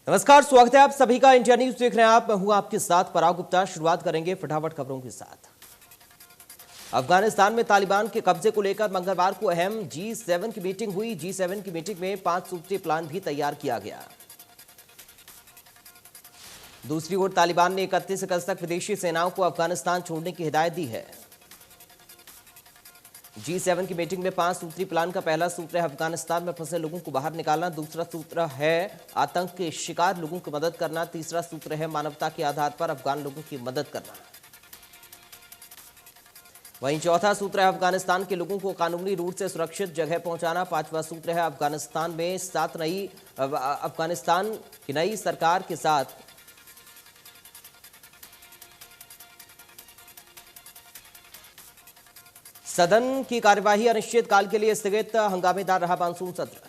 नमस्कार, स्वागत है आप सभी का। इंडिया न्यूज देख रहे हैं आप। मैं हूं आपके साथ पराग गुप्ता। शुरुआत करेंगे फटाफट खबरों के साथ। अफगानिस्तान में तालिबान के कब्जे को लेकर मंगलवार को अहम G7 की मीटिंग हुई। G7 की मीटिंग में 5 सूत्रीय प्लान भी तैयार किया गया। दूसरी ओर तालिबान ने 31 अगस्त तक विदेशी सेनाओं को अफगानिस्तान छोड़ने की हिदायत दी है। G7 की मीटिंग में 5 सूत्री प्लान का पहला सूत्र है अफगानिस्तान में फंसे लोगों को बाहर निकालना। दूसरा सूत्र है आतंक के शिकार लोगों की मदद करना। तीसरा सूत्र है मानवता के आधार पर अफगान लोगों की मदद करना। वहीं चौथा सूत्र है अफगानिस्तान के लोगों को कानूनी रूप से सुरक्षित जगह पहुंचाना। पांचवा सूत्र है अफगानिस्तान की नई सरकार के साथ सदन की कार्यवाही अनिश्चित काल के लिए स्थगित। हंगामेदार रहा मानसून सत्र।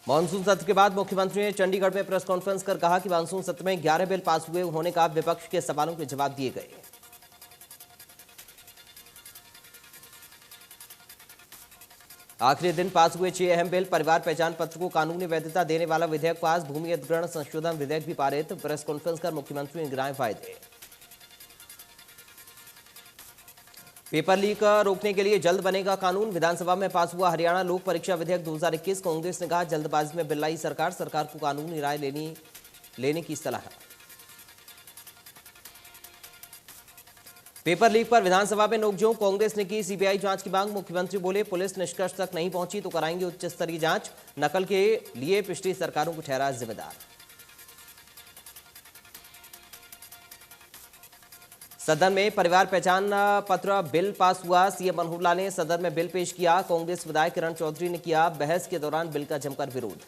मानसून सत्र के बाद मुख्यमंत्री ने चंडीगढ़ में प्रेस कॉन्फ्रेंस कर कहा कि मानसून सत्र में 11 बिल पास हुए होने का विपक्ष के सवालों के जवाब दिए गए। आखिरी दिन पास हुए 6 अहम बिल। परिवार पहचान पत्र को कानूनी वैधता देने वाला विधेयक पास। भूमि अधिग्रहण संशोधन विधेयक भी पारित। प्रेस कॉन्फ्रेंस कर मुख्यमंत्री ने गिनाए फायदे। पेपर लीक रोकने के लिए जल्द बनेगा कानून। विधानसभा में पास हुआ हरियाणा लोक परीक्षा विधेयक 2021। कांग्रेस ने कहा जल्दबाजी में बिल लाई सरकार को कानूनी राय लेने की सलाह। पेपर लीक पर विधानसभा में नोकझोंक। कांग्रेस ने की सीबीआई जांच की मांग। मुख्यमंत्री बोले पुलिस निष्कर्ष तक नहीं पहुंची तो कराएंगे उच्च स्तरीय जांच। नकल के लिए पिछली सरकारों को ठहरा जिम्मेदार। सदन में परिवार पहचान पत्र बिल पास हुआ। सीएम मनोहर लाल ने सदन में बिल पेश किया। कांग्रेस विधायक किरण चौधरी ने किया बहस के दौरान बिल का जमकर विरोध।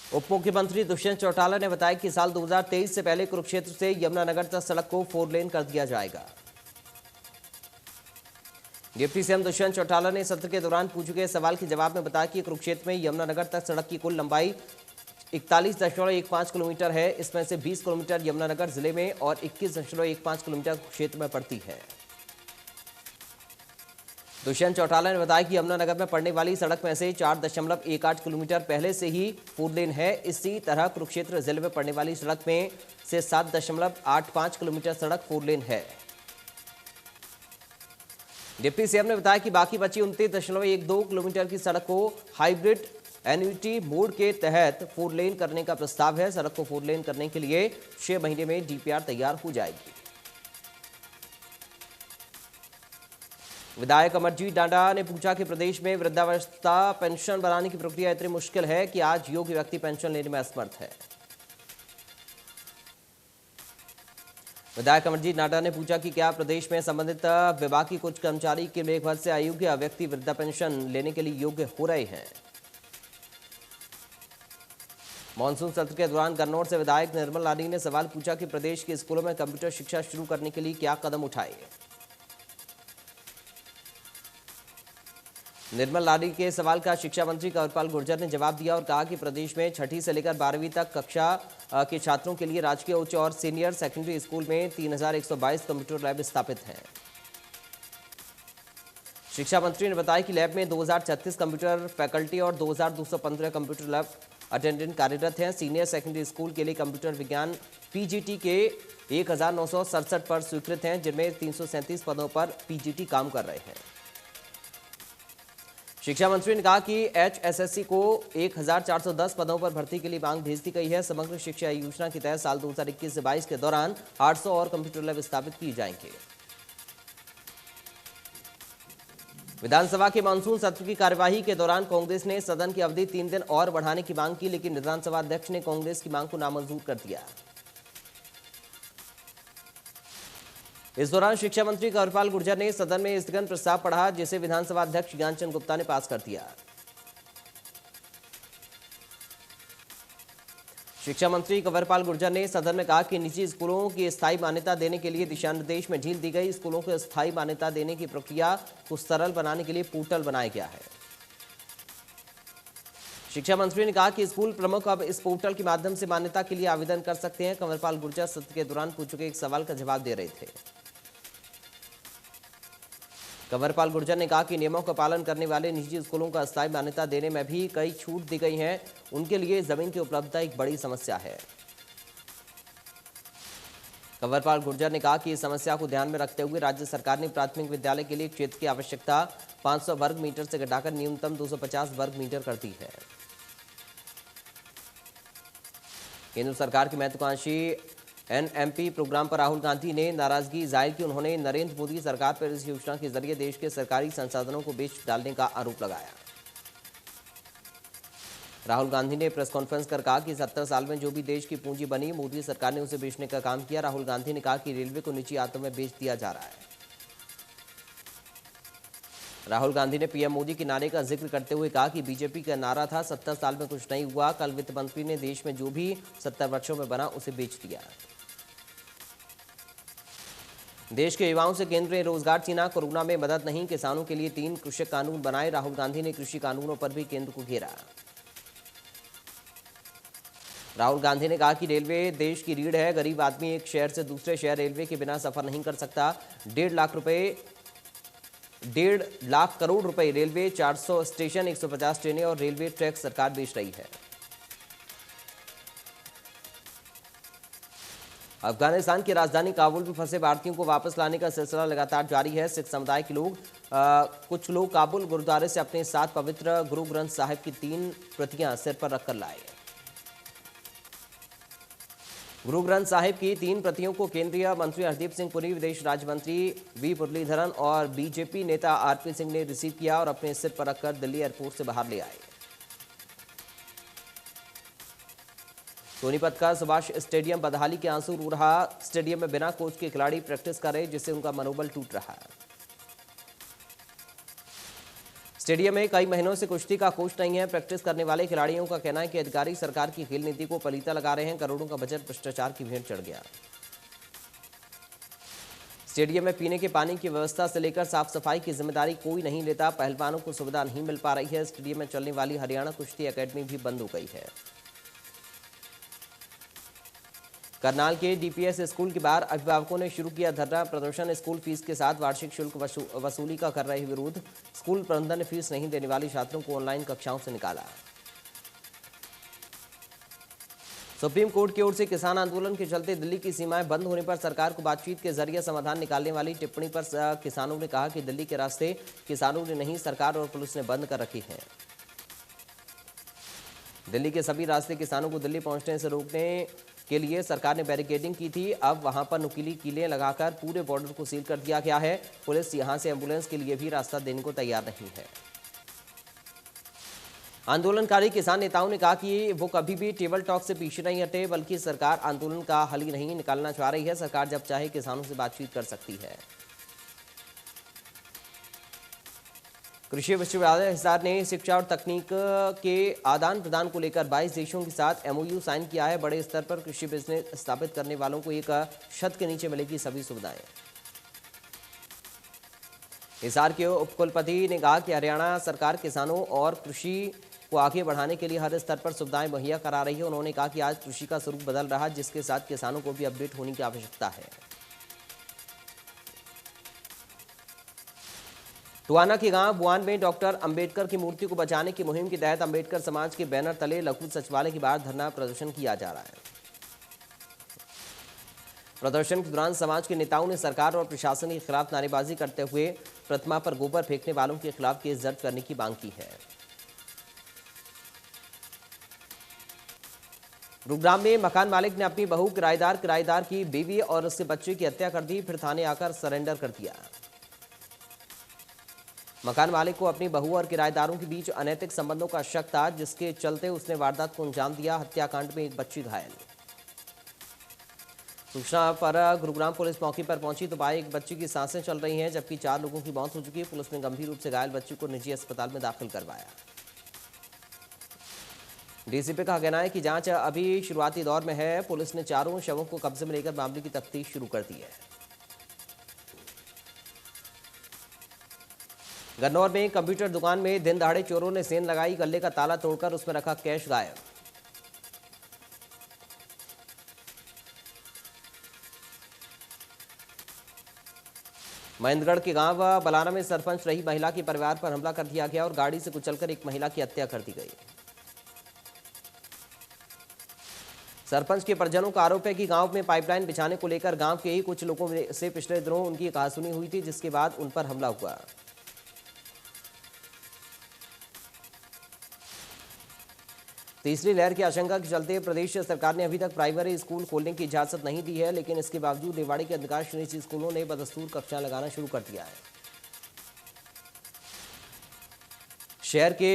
उप मुख्यमंत्री दुष्यंत चौटाला ने बताया कि साल 2023 से पहले कुरुक्षेत्र से यमुनानगर तक सड़क को 4 लेन कर दिया जाएगा। डिप्टी सीएम दुष्यंत चौटाला ने सत्र के दौरान पूछे गए सवाल के जवाब में बताया कि कुरुक्षेत्र में यमुनानगर तक सड़क की कुल लंबाई 41.15 किलोमीटर है। इसमें से 20 किलोमीटर यमुनानगर जिले में और 21.15 किलोमीटर क्षेत्र में पड़ती है। दुष्यंत चौटाला ने बताया कि यमुनानगर में पड़ने वाली सड़क में से 4.18 किलोमीटर पहले से ही 4 लेन है। इसी तरह कुरुक्षेत्र जिले में पड़ने वाली सड़क में से 7.85 किलोमीटर सड़क 4 लेन है। डिप्टी सीएम ने बताया कि बाकी बची 29.12 किलोमीटर की सड़क को हाइब्रिड एन्युटी मोड के तहत 4 लेन करने का प्रस्ताव है। सड़क को 4 लेन करने के लिए 6 महीने में डीपीआर तैयार हो जाएगी। विधायक अमरजीत डांडा ने पूछा कि प्रदेश में वृद्धावस्था पेंशन बनाने की प्रक्रिया इतनी मुश्किल है कि आज योग्य व्यक्ति पेंशन लेने में असमर्थ है। विधायक अमरजीत डांडा ने पूछा कि क्या प्रदेश में संबंधित विभाग की कुछ कर्मचारी की मेघ से अयोग्य व्यक्ति वृद्धा पेंशन लेने के लिए योग्य हो रहे हैं। मानसून सत्र के दौरान गन्नौर से विधायक निर्मल लाडी ने सवाल पूछा कि प्रदेश के स्कूलों में कंप्यूटर शिक्षा शुरू करने के लिए क्या कदम उठाए। निर्मल लाडी के सवाल का शिक्षा मंत्री कंवरपाल गुर्जर ने जवाब दिया और कहा कि प्रदेश में 6ठी से लेकर 12वीं तक कक्षा के छात्रों के लिए राजकीय उच्च और सीनियर सेकेंडरी स्कूल में 3122 कंप्यूटर लैब स्थापित हैं। शिक्षा मंत्री ने बताया कि लैब में 2036 कंप्यूटर फैकल्टी और 2215 कंप्यूटर लैब अटेंडेंट कार्यरत हैं। सीनियर सेकेंडरी स्कूल के लिए कंप्यूटर विज्ञान पीजीटी के 1967 पर स्वीकृत हैं, जिनमें 337 पदों पर पीजीटी काम कर रहे हैं। शिक्षा मंत्री ने कहा कि एचएसएससी को 1410 पदों पर भर्ती के लिए मांग भेज दी गई है। समग्र शिक्षा योजना के तहत साल 2021 से 22 के दौरान 800 और कंप्यूटर लैब स्थापित किए जाएंगे। विधानसभा के मानसून सत्र की कार्यवाही के दौरान कांग्रेस ने सदन की अवधि 3 दिन और बढ़ाने की मांग की, लेकिन विधानसभा अध्यक्ष ने कांग्रेस की मांग को नामंजूर कर दिया। इस दौरान शिक्षा मंत्री कंवरपाल गुर्जर ने सदन में स्थगन प्रस्ताव पढ़ा, जिसे विधानसभा अध्यक्ष ज्ञानचंद गुप्ता ने पास कर दिया। शिक्षा मंत्री कंवरपाल गुर्जर ने सदन में कहा कि निजी स्कूलों की स्थायी मान्यता देने के लिए दिशा निर्देश में ढील दी गई। स्कूलों को स्थायी मान्यता देने की प्रक्रिया को सरल बनाने के लिए पोर्टल बनाया गया है। शिक्षा मंत्री ने कहा कि स्कूल प्रमुख अब इस पोर्टल के माध्यम से मान्यता के लिए आवेदन कर सकते हैं। कंवरपाल गुर्जर सत्र के दौरान पूछे गए एक सवाल का जवाब दे रहे थे। कंवरपाल गुर्जर ने कहा कि नियमों का पालन करने वाले निजी स्कूलों का अस्थायी मान्यता देने में भी कई छूट दी गई हैं। उनके लिए जमीन की उपलब्धता एक बड़ी समस्या है। कंवरपाल गुर्जर ने कहा कि इस समस्या को ध्यान में रखते हुए राज्य सरकार ने प्राथमिक विद्यालय के लिए क्षेत्र की आवश्यकता 500 वर्ग मीटर से घटाकर न्यूनतम 250 वर्ग मीटर कर दी है। केंद्र सरकार की महत्वाकांक्षी एनएमपी प्रोग्राम पर राहुल गांधी ने नाराजगी जाहिर की। उन्होंने नरेंद्र मोदी सरकार पर इस योजना के जरिए देश के सरकारी संसाधनों को बेच डालने का आरोप लगाया। राहुल गांधी ने प्रेस कॉन्फ्रेंस कर कहा कि 70 साल में जो भी देश की पूंजी बनी, मोदी सरकार ने उसे बेचने का काम किया। राहुल गांधी ने कहा कि रेलवे को निजी हाथों में बेच दिया जा रहा है। राहुल गांधी ने पीएम मोदी के नारे का जिक्र करते हुए कहा कि बीजेपी का नारा था 70 साल में कुछ नहीं हुआ। कल वित्त मंत्री ने देश में जो भी 70 वर्षों में बना उसे बेच दिया। देश के युवाओं से केंद्र ने रोजगार छीना, कोरोना में मदद नहीं, किसानों के लिए 3 कृषि कानून बनाए। राहुल गांधी ने कृषि कानूनों पर भी केंद्र को घेरा। राहुल गांधी ने कहा कि रेलवे देश की रीढ़ है। गरीब आदमी एक शहर से दूसरे शहर रेलवे के बिना सफर नहीं कर सकता। 1.5 लाख करोड़ रुपए रेलवे, 400 स्टेशन, 150 ट्रेनें और रेलवे ट्रैक सरकार बेच रही है। अफगानिस्तान की राजधानी काबुल में फंसे भारतीयों को वापस लाने का सिलसिला लगातार जारी है। सिख समुदाय के कुछ लोग काबुल गुरुद्वारे से अपने साथ पवित्र गुरु ग्रंथ साहिब की 3 प्रतियां सिर पर रखकर लाए। गुरु ग्रंथ साहिब की 3 प्रतियों को केंद्रीय मंत्री हरदीप सिंह पुरी, विदेश राज्य मंत्री वी मुरलीधरन और बीजेपी नेता आरपी सिंह ने रिसीव किया और अपने सिर पर रखकर दिल्ली एयरपोर्ट से बाहर ले आए। सोनीपत का सुभाष स्टेडियम बदहाली के आंसू रो रहा। स्टेडियम में बिना कोच के खिलाड़ी प्रैक्टिस कर रहे, जिससे उनका मनोबल टूट रहा है। स्टेडियम में कई महीनों से कुश्ती का कोच नहीं है। प्रैक्टिस करने वाले खिलाड़ियों का कहना है कि अधिकारी सरकार की खेल नीति को पलीता लगा रहे हैं। करोड़ों का बजट भ्रष्टाचार की भेंट चढ़ गया। स्टेडियम में पीने के पानी की व्यवस्था से लेकर साफ सफाई की जिम्मेदारी कोई नहीं लेता। पहलवानों को सुविधा नहीं मिल पा रही है। स्टेडियम में चलने वाली हरियाणा कुश्ती एकेडमी भी बंद हो गई है। करनाल के डीपीएस स्कूल के बाहर अभिभावकों ने शुरू किया धरना प्रदर्शन। स्कूल फीस के साथ वार्षिक शुल्क वसूली का कर रहे विरोध। स्कूल प्रबंधन ने फीस नहीं देने वाले छात्रों को ऑनलाइन कक्षाओं से निकाला। सुप्रीम कोर्ट की ओर से किसान आंदोलन के चलते दिल्ली की सीमाएं बंद होने पर सरकार को बातचीत के जरिए समाधान निकालने वाली टिप्पणी पर किसानों ने कहा कि दिल्ली के रास्ते किसानों ने नहीं, सरकार और पुलिस ने बंद कर रखे हैं। दिल्ली के सभी रास्ते किसानों को दिल्ली पहुंचने से रोकने के लिए सरकार ने बैरिकेडिंग की थी। अब वहां पर नुकीली कीलें लगाकर पूरे बॉर्डर को सील कर दिया गया है। पुलिस यहां से एम्बुलेंस के लिए भी रास्ता देने को तैयार नहीं है। आंदोलनकारी किसान नेताओं ने कहा कि वो कभी भी टेबल टॉक से पीछे नहीं हटे, बल्कि सरकार आंदोलन का हल ही नहीं निकालना चाह रही है। सरकार जब चाहे किसानों से बातचीत कर सकती है। कृषि विश्वविद्यालय हिसार ने शिक्षा और तकनीक के आदान प्रदान को लेकर 22 देशों के साथ एमओयू साइन किया है। बड़े स्तर पर कृषि बिजनेस स्थापित करने वालों को एक छत के नीचे मिलेगी सभी सुविधाएं। हिसार के उपकुलपति ने कहा कि हरियाणा सरकार किसानों और कृषि को आगे बढ़ाने के लिए हर स्तर पर सुविधाएं मुहैया करा रही है। उन्होंने कहा कि आज कृषि का स्वरूप बदल रहा है, जिसके साथ किसानों को भी अपडेट होने की आवश्यकता है। टुआना के गांव बुआन में डॉक्टर अंबेडकर की मूर्ति को बचाने की मुहिम के तहत अंबेडकर समाज के बैनर तले लघु सचिवालय के बाहर धरना प्रदर्शन किया जा रहा है। प्रदर्शन के दौरान समाज के नेताओं ने सरकार और प्रशासन के खिलाफ नारेबाजी करते हुए प्रतिमा पर गोबर फेंकने वालों के खिलाफ केस दर्ज करने की मांग की है। गुरुग्राम में मकान मालिक ने अपनी बहू किराएदार की बीवी और उसके बच्चे की हत्या कर दी, फिर थाने आकर सरेंडर कर दिया। मकान मालिक को अपनी बहू और किराएदारों के बीच अनैतिक संबंधों का शक था, जिसके चलते उसने वारदात को अंजाम दिया। हत्याकांड में एक बच्ची घायल। सूचना पर गुरुग्राम पुलिस मौके पर पहुंची तो पाई एक बच्ची की सांसें चल रही हैं, जबकि 4 लोगों की मौत हो चुकी है। पुलिस ने गंभीर रूप से घायल बच्ची को निजी अस्पताल में दाखिल करवाया। डीसीपी का कहना है कि जांच अभी शुरुआती दौर में है। पुलिस ने चारों शवों को कब्जे में लेकर मामले की तफ्तीश शुरू कर दी है। गन्नौर में कंप्यूटर दुकान में दिन दहाड़े चोरों ने सेंध लगाई, गल्ले का ताला तोड़कर उसमें रखा कैश गायब। महेंद्रगढ़ के गांव बलाना में सरपंच रही महिला के परिवार पर हमला कर दिया गया और गाड़ी से कुचलकर एक महिला की हत्या कर दी गई। सरपंच के परिजनों का आरोप है कि गांव में पाइपलाइन बिछाने को लेकर गांव के ही कुछ लोगों से पिछले दिनों उनकी कहासुनी हुई थी, जिसके बाद उन पर हमला हुआ। तीसरी लहर की आशंका के चलते प्रदेश सरकार ने अभी तक प्राइमरी स्कूल खोलने की इजाजत नहीं दी है, लेकिन इसके बावजूद रेवाड़ी के अधिकांश निजी स्कूलों ने बदस्तूर कक्षाएं लगाना शुरू कर दिया है। शहर के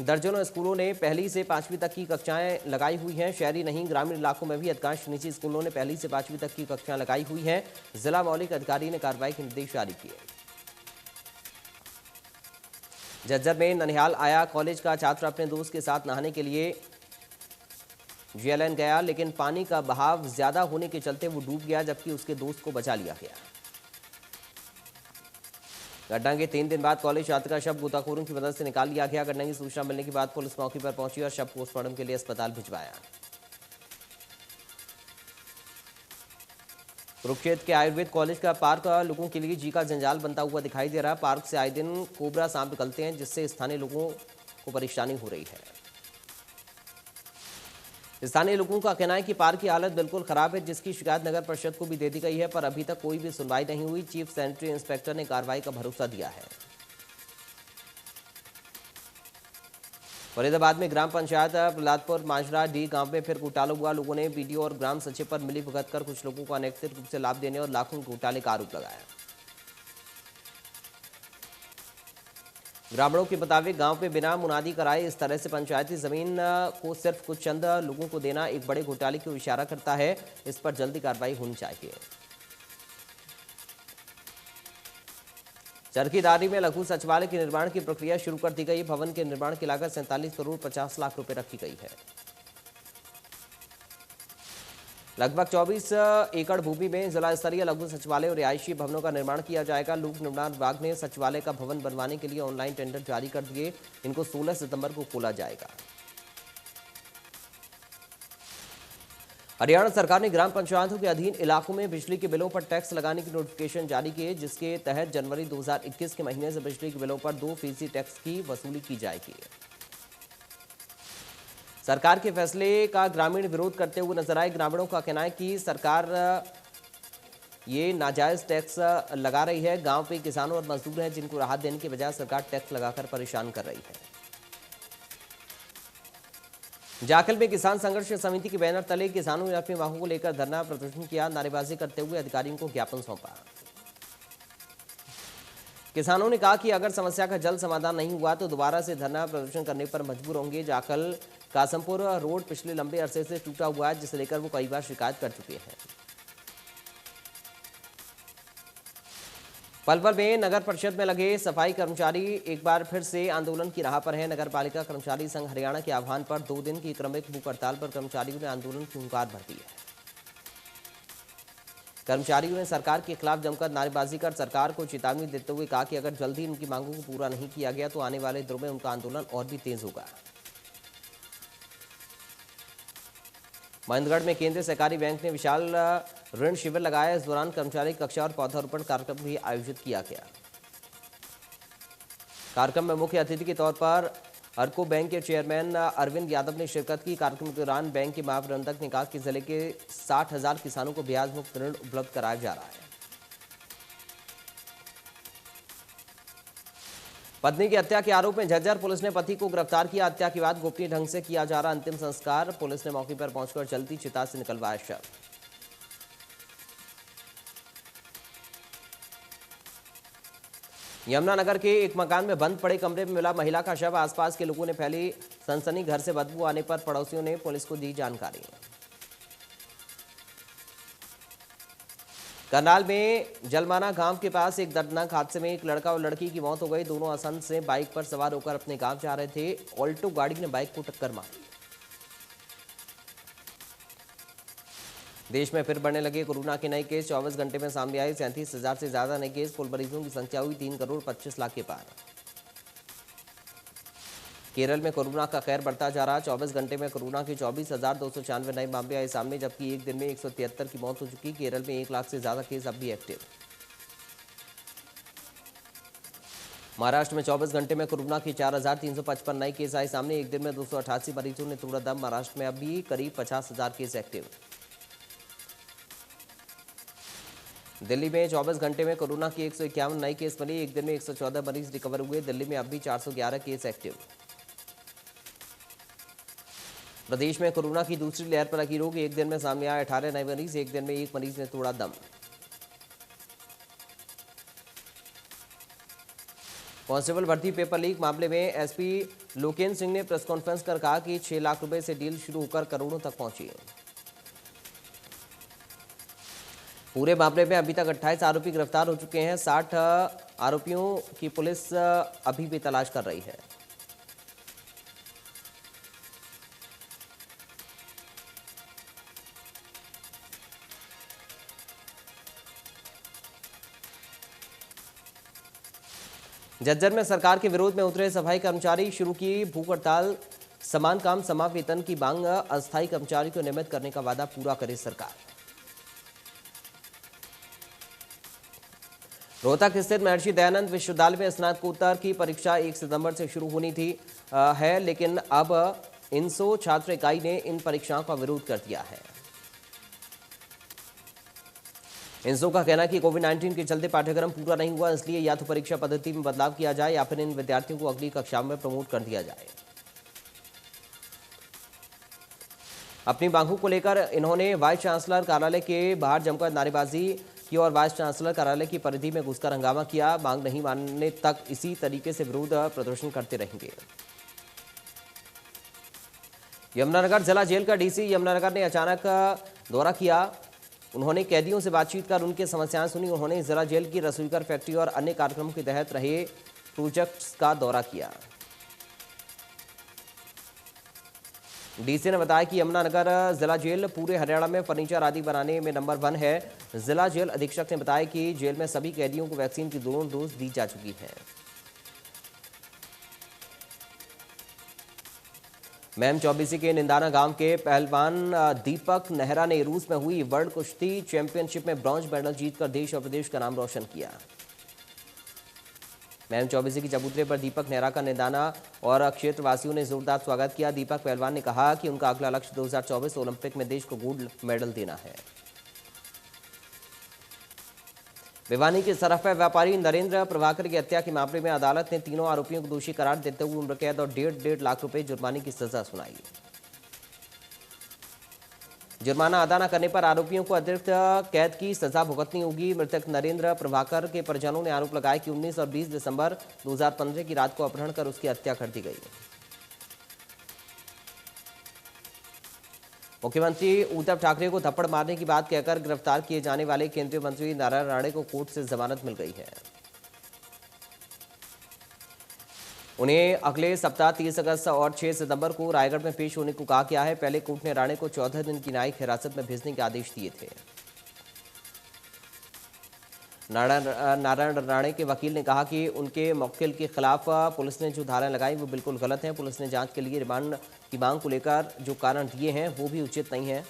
दर्जनों स्कूलों ने पहली से पांचवीं तक की कक्षाएं लगाई हुई हैं। शहरी नहीं, ग्रामीण इलाकों में भी अधिकांश निजी स्कूलों ने पहली से पांचवीं तक की कक्षाएं लगाई हुई हैं। जिला मौलिक अधिकारी ने कार्रवाई के निर्देश जारी किए। झज्जर में ननिहाल आया कॉलेज का छात्र अपने दोस्त के साथ नहाने के लिए जेएलएन गया, लेकिन पानी का बहाव ज्यादा होने के चलते वो डूब गया, जबकि उसके दोस्त को बचा लिया गया। घटना के 3 दिन बाद कॉलेज छात्र का शव गोताखोरों की मदद से निकाल लिया गया। घटना की सूचना मिलने के बाद पुलिस मौके पर पहुंची और शव पोस्टमार्टम के लिए अस्पताल भिजवाया। कुरुक्षेत्र के आयुर्वेद कॉलेज का पार्क लोगों के लिए जी का जंजाल बनता हुआ दिखाई दे रहा है। पार्क से आए दिन कोबरा सांप निकलते हैं, जिससे स्थानीय लोगों को परेशानी हो रही है। स्थानीय लोगों का कहना है कि पार्क की हालत बिल्कुल खराब है, जिसकी शिकायत नगर परिषद को भी दे दी गई है, पर अभी तक कोई भी सुनवाई नहीं हुई। चीफ सैनिटरी इंस्पेक्टर ने कार्रवाई का भरोसा दिया है। फरीदाबाद में ग्राम पंचायत प्रहलादपुर माजरा डी गांव में फिर घोटाला हुआ। लोगों ने बीडीओ और ग्राम सचिव पर मिलीभगत कर कुछ लोगों को अनैतिक रूप से लाभ देने और लाखों के घोटाले का आरोप लगाया। ग्रामीणों के मुताबिक गांव में बिना मुनादी कराए इस तरह से पंचायती जमीन को सिर्फ कुछ चंद लोगों को देना एक बड़े घोटाले की ओर इशारा करता है। इस पर जल्दी कार्रवाई होनी चाहिए। चरखीदारी में लघु सचिवालय के निर्माण की प्रक्रिया शुरू कर दी गई। भवन के निर्माण की लागत 47 करोड़ 50 लाख रुपए रखी गई है। लगभग 24 एकड़ भूमि में जिला स्तरीय लघु सचिवालय और रिहायशी भवनों का निर्माण किया जाएगा। लोक निर्माण विभाग ने सचिवालय का भवन बनवाने के लिए ऑनलाइन टेंडर जारी कर दिए। इनको 16 सितंबर को खोला जाएगा। हरियाणा सरकार ने ग्राम पंचायतों के अधीन इलाकों में बिजली के बिलों पर टैक्स लगाने की नोटिफिकेशन जारी किए, जिसके तहत जनवरी 2021 के महीने से बिजली के बिलों पर 2% टैक्स की वसूली की जाएगी। सरकार के फैसले का ग्रामीण विरोध करते हुए नजर आए। ग्रामीणों का कहना है कि सरकार ये नाजायज टैक्स लगा रही है। गांव पे किसानों और मजदूर हैं, जिनको राहत देने के बजाय सरकार टैक्स लगाकर परेशान कर रही है। जाखल में किसान संघर्ष समिति के बैनर तले किसानों ने अपनी मांगों को लेकर धरना प्रदर्शन किया। नारेबाजी करते हुए अधिकारियों को ज्ञापन सौंपा। किसानों ने कहा कि अगर समस्या का जल्द समाधान नहीं हुआ तो दोबारा से धरना प्रदर्शन करने पर मजबूर होंगे। जाखल कासमपुर रोड पिछले लंबे अरसे से टूटा हुआ है, जिसे लेकर वो कई बार शिकायत कर चुके हैं। पलवल में नगर परिषद में लगे सफाई कर्मचारी एक बार फिर से आंदोलन की राह पर हैं। नगर पालिका कर्मचारी संघ हरियाणा के आह्वान पर 2 दिन की क्रमिक भूख हड़ताल पर कर्मचारियों ने आंदोलन की हुंकार भर दी है। कर्मचारियों ने सरकार के खिलाफ जमकर नारेबाजी कर सरकार को चेतावनी देते हुए कहा कि अगर जल्दी उनकी मांगों को पूरा नहीं किया गया तो आने वाले दिनों में उनका आंदोलन और भी तेज होगा। महेंद्रगढ़ में केंद्रीय सहकारी बैंक ने विशाल ऋण शिविर लगाया। इस दौरान कर्मचारी कक्षा और पौधारोपण कार्यक्रम भी आयोजित किया गया। कार्यक्रम में मुख्य अतिथि के तौर पर अर्को बैंक के चेयरमैन अरविंद यादव ने शिरकत की। कार्यक्रम के दौरान बैंक के महाप्रबंधक ने कहा कि जिले के 60,000 किसानों को ब्याज मुक्त ऋण उपलब्ध कराया जा रहा है। पत्नी की हत्या के आरोप में झज्जर पुलिस ने पति को गिरफ्तार किया। हत्या के बाद गोपनीय ढंग से किया जा रहा अंतिम संस्कार। पुलिस ने मौके पर पहुंचकर जलती चिता से निकलवाया शव। यमुनानगर के एक मकान में बंद पड़े कमरे में मिला महिला का शव। आसपास के लोगों ने फैली सनसनी। घर से बदबू आने पर पड़ोसियों ने पुलिस को दी जानकारी। करनाल में जलमाना गांव के पास एक दर्दनाक हादसे में एक लड़का और लड़की की मौत हो गई। दोनों असंत से बाइक पर सवार होकर अपने गांव जा रहे थे। ऑल्टो गाड़ी ने बाइक को टक्कर मारी। देश में फिर बढ़ने लगे कोरोना के नए केस। 24 घंटे में सामने आए 37,000 से ज्यादा नए केस। कुल मरीजों की संख्या हुई 3 करोड़ 25 लाख के पार। केरल में कोरोना का कहर बढ़ता जा रहा। 24 घंटे में कोरोना के 24,296 नए मामले आए सामने, जबकि एक दिन में 173 की मौत हो चुकी। केरल में 1 लाख से ज्यादा केस अब भी एक्टिव। महाराष्ट्र में 24 घंटे में कोरोना के 4,355 नए केस आए सामने। एक दिन में 288 मरीजों ने तोड़ा दम। महाराष्ट्र में अभी करीब 50,000 केस एक्टिव। दिल्ली में 24 घंटे में कोरोना के 151 नए केस मिले। एक दिन में 114 मरीज रिकवर हुए। दिल्ली में अब भी 411 केस एक्टिव। प्रदेश में कोरोना की दूसरी लहर पर लगी रोक। एक दिन में सामने आए 18 नए मरीज। एक दिन में एक मरीज ने तोड़ा दम। कांस्टेबल भर्ती पेपर लीक मामले में एसपी लोकेन सिंह ने प्रेस कॉन्फ्रेंस कर कहा कि 6 लाख रुपए से डील शुरू होकर करोड़ों तक पहुंची। पूरे मामले में अभी तक 28 आरोपी गिरफ्तार हो चुके हैं। 60 आरोपियों की पुलिस अभी भी तलाश कर रही है। झज्जर में सरकार के विरोध में उतरे सफाई कर्मचारी। शुरू की भूख हड़ताल। समान काम समान वेतन की मांग। अस्थायी कर्मचारी को नियमित करने का वादा पूरा करे सरकार। रोहतक स्थित महर्षि दयानंद विश्वविद्यालय में स्नातकोत्तर की परीक्षा 1 सितंबर से शुरू होनी थी लेकिन अब इनसो छात्र इकाई ने इन परीक्षाओं का विरोध कर दिया है। इनसो का कहना है कि कोविड-19 के चलते पाठ्यक्रम पूरा नहीं हुआ, इसलिए या तो परीक्षा पद्धति में बदलाव किया जाए या फिर इन विद्यार्थियों को अगली कक्षा में प्रमोट कर दिया जाए। अपनी मांगों को लेकर इन्होंने वाइस चांसलर कार्यालय के बाहर जमकर नारेबाजी की और वाइस चांसलर कार्यालय की परिधि में घुसकर हंगामा किया। मांग नहीं मानने तक इसी तरीके से विरोध प्रदर्शन करते रहेंगे। यमुनानगर जिला जेल का डीसी यमुनानगर ने अचानक दौरा किया। उन्होंने कैदियों से बातचीत कर उनकी समस्याएं सुनी। उन्होंने जिला जेल की रसोईघर फैक्ट्री और अन्य कार्यक्रमों के तहत रहे प्रोजेक्ट्स का दौरा किया। डीसी ने बताया कि यमुनानगर जिला जेल पूरे हरियाणा में फर्नीचर आदि बनाने में नंबर 1 है। जिला जेल अधीक्षक ने बताया कि जेल में सभी कैदियों को वैक्सीन की दोनों डोज दी जा चुकी है। मैम चौबीसी के निंदाना गांव के पहलवान दीपक नेहरा ने रूस में हुई वर्ल्ड कुश्ती चैंपियनशिप में ब्रॉन्ज मेडल जीतकर देश और प्रदेश का नाम रोशन किया। मैम चौबीसी की चबूतरे पर दीपक नेहरा का निंदाना और क्षेत्रवासियों ने जोरदार स्वागत किया। दीपक पहलवान ने कहा कि उनका अगला लक्ष्य 2024 ओलंपिक में देश को गोल्ड मेडल देना है। भिवानी के सरफा व्यापारी नरेंद्र प्रभाकर की हत्या के मामले में अदालत ने तीनों आरोपियों को दोषी करार देते हुए उम्र कैद और 1.5 लाख रुपए जुर्माने की सजा सुनाई। जुर्माना अदा न करने पर आरोपियों को अतिरिक्त कैद की सजा भुगतनी होगी। मृतक नरेंद्र प्रभाकर के परिजनों ने आरोप लगाया कि 19 और 20 दिसंबर 2015 की रात को अपहरण कर उसकी हत्या कर दी गई। मुख्यमंत्री उद्धव ठाकरे को थप्पड़ मारने की बात कहकर गिरफ्तार किए जाने वाले केंद्रीय मंत्री नारायण राणे को कोर्ट से जमानत मिल गई है। उन्हें अगले सप्ताह 30 अगस्त और 6 सितंबर को रायगढ़ में पेश होने को कहा गया है। पहले कोर्ट ने राणे को 14 दिन की न्यायिक हिरासत में भेजने के आदेश दिए थे। नारायण राणे के वकील ने कहा कि उनके मुवक्किल के खिलाफ पुलिस ने जो धाराएं लगाई वो बिल्कुल गलत हैं। पुलिस ने जांच के लिए रिमांड की मांग को लेकर जो कारण दिए हैं वो भी उचित नहीं है।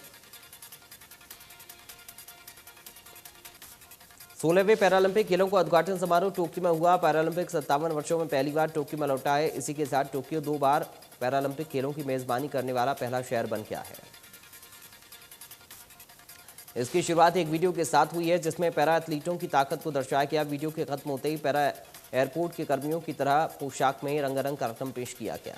16वें पैरालंपिक खेलों का उद्घाटन समारोह टोक्यो में हुआ। पैरालंपिक 57 वर्षों में पहली बार टोक्यो में लौटा है। इसी के साथ टोक्यो 2 बार पैरालंपिक खेलों की मेजबानी करने वाला पहला शहर बन गया है। इसकी शुरुआत एक वीडियो के साथ हुई है जिसमें पैरा एथलीटों की ताकत को दर्शाया गया। वीडियो के खत्म होते ही पैरा एयरपोर्ट के कर्मियों की तरह पोशाक में रंगारंग कार्यक्रम पेश किया गया।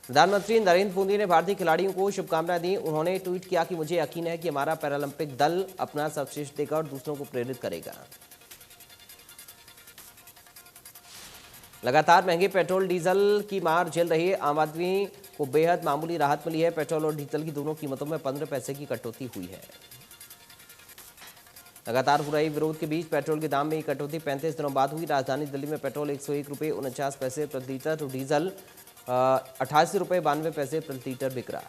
प्रधानमंत्री नरेंद्र मोदी ने भारतीय खिलाड़ियों को शुभकामनाएं दी। उन्होंने ट्वीट किया कि मुझे यकीन है कि हमारा पैरालंपिक दल अपना सर्वश्रेष्ठ देगा और दूसरों को प्रेरित करेगा। लगातार महंगे पेट्रोल डीजल की मार झेल रही आम आदमी को बेहद मामूली राहत मिली है। पेट्रोल और डीजल की दोनों कीमतों में 15 पैसे की कटौती हुई है। लगातार हो रही विरोध के बीच पेट्रोल के दाम में कटौती 35 दिनों बाद हुई। राजधानी दिल्ली में पेट्रोल 101 रुपये 49 पैसे प्रति लीटर तो डीजल 88 रुपये 92 पैसे प्रति लीटर बिक रहा।